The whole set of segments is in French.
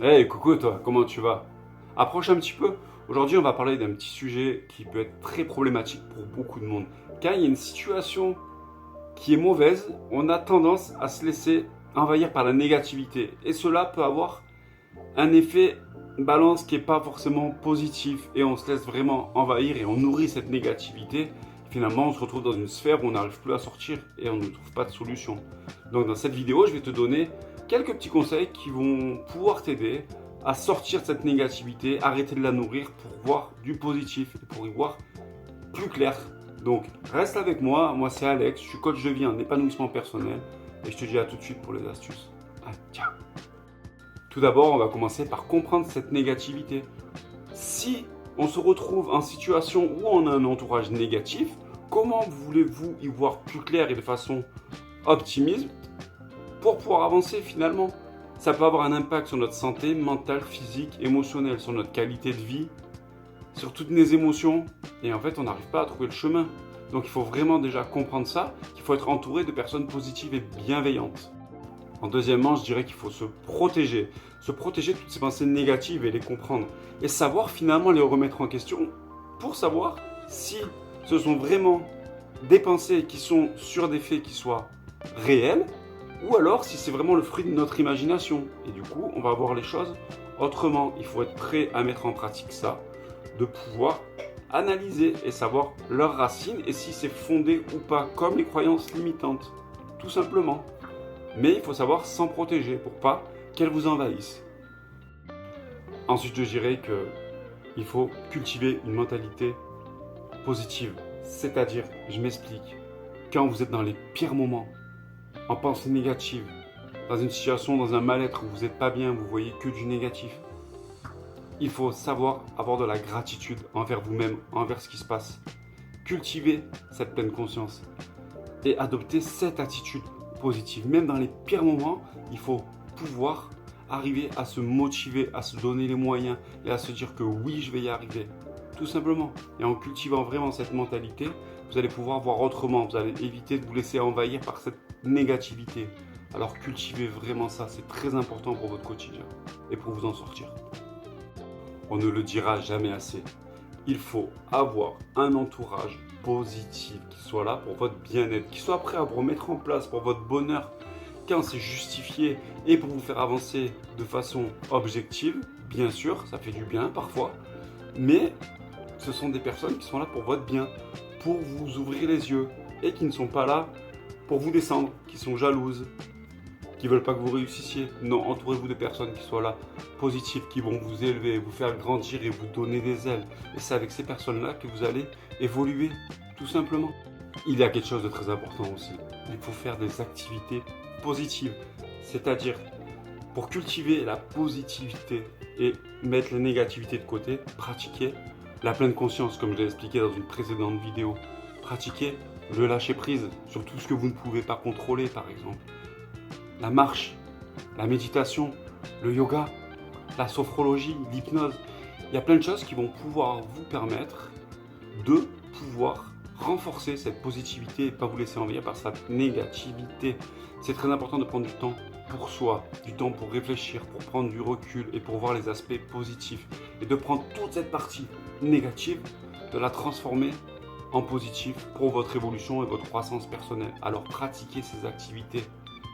Hey, coucou toi, comment tu vas? Approche un petit peu. Aujourd'hui, on va parler d'un petit sujet qui peut être très problématique pour beaucoup de monde. Quand il y a une situation qui est mauvaise, on a tendance à se laisser envahir par la négativité. Et cela peut avoir un effet balance qui n'est pas forcément positif. Et on se laisse vraiment envahir et on nourrit cette négativité. Finalement, on se retrouve dans une sphère où on n'arrive plus à sortir et on ne trouve pas de solution. Donc dans cette vidéo, je vais te donner quelques petits conseils qui vont pouvoir t'aider à sortir de cette négativité, arrêter de la nourrir pour voir du positif et pour y voir plus clair. Donc reste avec moi, moi c'est Alex, je suis coach de vie en épanouissement personnel et je te dis à tout de suite pour les astuces. Ah, ciao. Tout d'abord, on va commencer par comprendre cette négativité. Si on se retrouve en situation où on a un entourage négatif, comment voulez-vous y voir plus clair et de façon optimiste pour pouvoir avancer finalement? Ça peut avoir un impact sur notre santé mentale, physique, émotionnelle, sur notre qualité de vie, sur toutes les émotions. Et en fait, on n'arrive pas à trouver le chemin. Donc il faut vraiment déjà comprendre ça, qu'il faut être entouré de personnes positives et bienveillantes. En deuxièmement, je dirais qu'il faut se protéger de toutes ces pensées négatives et les comprendre. Et savoir finalement les remettre en question pour savoir si ce sont vraiment des pensées qui sont sur des faits qui soient réels ou alors si c'est vraiment le fruit de notre imagination. Et du coup, on va voir les choses autrement. Il faut être prêt à mettre en pratique ça, de pouvoir analyser et savoir leurs racines et si c'est fondé ou pas, comme les croyances limitantes, tout simplement. Mais il faut savoir s'en protéger pour pas qu'elles vous envahissent. Ensuite, je dirais qu'il faut cultiver une mentalité positive. C'est-à-dire, je m'explique, quand vous êtes dans les pires moments, en pensée négative, dans une situation, dans un mal-être où vous n'êtes pas bien, vous voyez que du négatif, il faut savoir avoir de la gratitude envers vous-même, envers ce qui se passe. Cultiver cette pleine conscience et adopter cette attitude positive. Même dans les pires moments, il faut pouvoir arriver à se motiver, à se donner les moyens et à se dire que oui, je vais y arriver. Tout simplement. Et en cultivant vraiment cette mentalité, vous allez pouvoir voir autrement. Vous allez éviter de vous laisser envahir par cette négativité. Alors cultivez vraiment ça, c'est très important pour votre quotidien et pour vous en sortir. On ne le dira jamais assez. Il faut avoir un entourage positif qui soit là pour votre bien-être, qui soit prêt à vous remettre en place pour votre bonheur quand c'est justifié et pour vous faire avancer de façon objective. Bien sûr, ça fait du bien parfois, mais ce sont des personnes qui sont là pour votre bien, pour vous ouvrir les yeux et qui ne sont pas là pour vous descendre, qui sont jalouses, qui ne veulent pas que vous réussissiez. Non, entourez-vous de personnes qui soient là, positives, qui vont vous élever, vous faire grandir et vous donner des ailes. Et c'est avec ces personnes-là que vous allez évoluer, tout simplement. Il y a quelque chose de très important aussi. Il faut faire des activités positives. C'est-à-dire, pour cultiver la positivité et mettre la négativité de côté, pratiquer la pleine conscience, comme je l'ai expliqué dans une précédente vidéo. Pratiquer le lâcher-prise sur tout ce que vous ne pouvez pas contrôler, par exemple. La marche, la méditation, le yoga, la sophrologie, l'hypnose. Il y a plein de choses qui vont pouvoir vous permettre de pouvoir renforcer cette positivité et ne pas vous laisser envahir par cette négativité. C'est très important de prendre du temps pour soi, du temps pour réfléchir, pour prendre du recul et pour voir les aspects positifs. Et de prendre toute cette partie négative, de la transformer en positif pour votre évolution et votre croissance personnelle. Alors pratiquez ces activités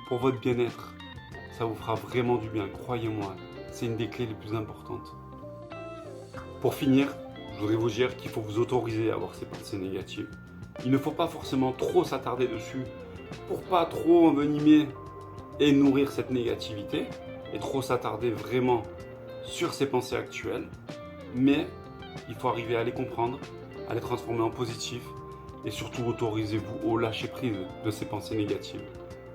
pour votre bien-être. Ça vous fera vraiment du bien, croyez-moi. C'est une des clés les plus importantes. Pour finir, je voudrais vous dire qu'il faut vous autoriser à avoir ces pensées négatives. Il ne faut pas forcément trop s'attarder dessus pour pas trop envenimer et nourrir cette négativité et trop s'attarder vraiment sur ces pensées actuelles. Mais il faut arriver à les comprendre, à les transformer en positif et surtout autorisez-vous au lâcher-prise de ces pensées négatives.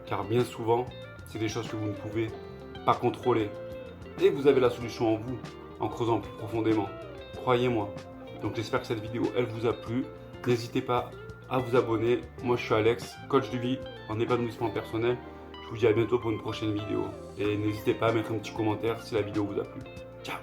Car bien souvent, c'est des choses que vous ne pouvez pas contrôler. Et vous avez la solution en vous, en creusant plus profondément. Croyez-moi. Donc j'espère que cette vidéo, elle vous a plu. N'hésitez pas à vous abonner. Moi, je suis Alex, coach de vie en épanouissement personnel. Je vous dis à bientôt pour une prochaine vidéo. Et n'hésitez pas à mettre un petit commentaire si la vidéo vous a plu. Ciao!